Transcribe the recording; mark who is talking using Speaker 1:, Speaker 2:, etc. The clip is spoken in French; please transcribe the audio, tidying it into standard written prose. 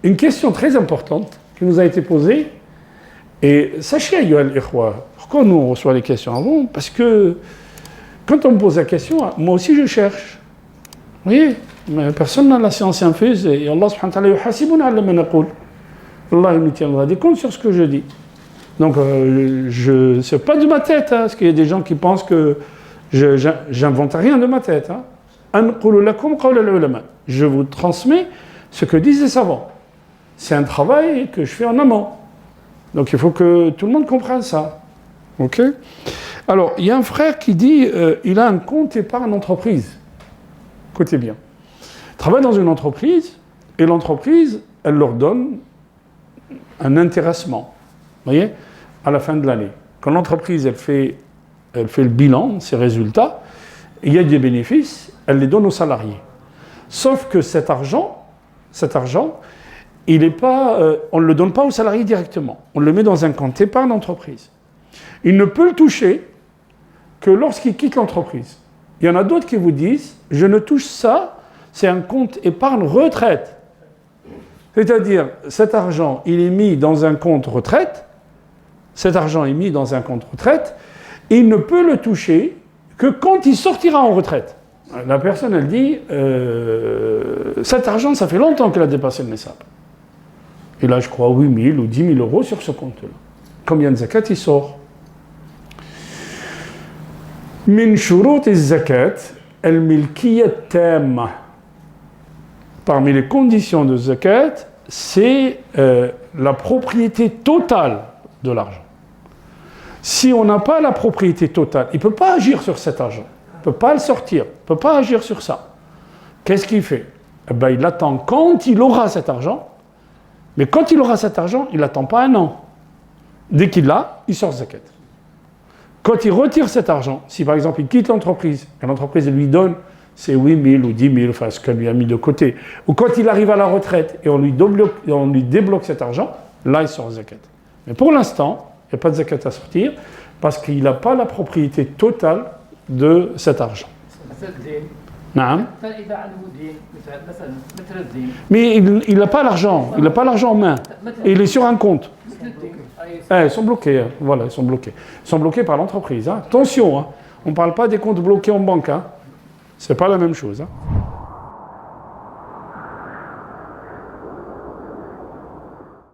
Speaker 1: une question très importante qui nous a été posée. Et sachez, ayyuha al-ikhwa, pourquoi nous on reçoit les questions avant? Parce que quand on me pose la question, moi aussi je cherche. Vous voyez, mais personne n'a la science infuse et Allah subhanahu wa ta'ala yuhasibuna ala ma naqul. Allah nous tiendra des comptes sur ce que je dis. Donc, c'est pas de ma tête, hein, parce qu'il y a des gens qui pensent que j'invente rien de ma tête. Hein. Je vous transmets ce que disent les savants. C'est un travail que je fais en amont. Donc, il faut que tout le monde comprenne ça. Ok? Alors, il y a un frère qui dit il a un compte épargne entreprise. Écoutez bien. Il travaille dans une entreprise et l'entreprise, elle leur donne un intéressement. Vous voyez? À la fin de l'année. Quand l'entreprise elle fait le bilan, ses résultats, il y a des bénéfices, elle les donne aux salariés. Sauf que cet argent, il est pas, on ne le donne pas aux salariés directement. On le met dans un compte épargne d'entreprise. Il ne peut le toucher que lorsqu'il quitte l'entreprise. Il y en a d'autres qui vous disent, je ne touche ça, c'est un compte épargne retraite. C'est-à-dire, cet argent, il est mis dans un compte retraite, et il ne peut le toucher que quand il sortira en retraite. La personne, elle dit, cet argent, ça fait longtemps qu'il a dépassé le Nessab. Et là, je crois 8 000 ou 10 000 euros sur ce compte-là. Combien de zakat il sort? Min shurut az-zakat, al-milkiyya tamma. Parmi les conditions de zakat, c'est la propriété totale de l'argent. Si on n'a pas la propriété totale, il ne peut pas agir sur cet argent. Il ne peut pas le sortir. Il ne peut pas agir sur ça. Qu'est-ce qu'il fait? Eh bien, il attend quand il aura cet argent. Mais quand il aura cet argent, il n'attend pas un an. Dès qu'il l'a, il sort zakat. Quand il retire cet argent, si par exemple il quitte l'entreprise, et l'entreprise lui donne ses 8 000 ou 10 000, enfin ce qu'elle lui a mis de côté, ou quand il arrive à la retraite et on lui débloque cet argent, là il sort zakat. Mais pour l'instant, il n'y a pas de zakat à sortir parce qu'il n'a pas la propriété totale de cet argent. Non. Mais il n'a pas l'argent, il n'a pas l'argent en main. Et il est sur un compte. Ils sont bloqués, voilà, ils sont bloqués. Ils sont bloqués par l'entreprise. Hein. Attention, hein. On ne parle pas des comptes bloqués en banque. Hein. Ce n'est pas la même chose. Hein.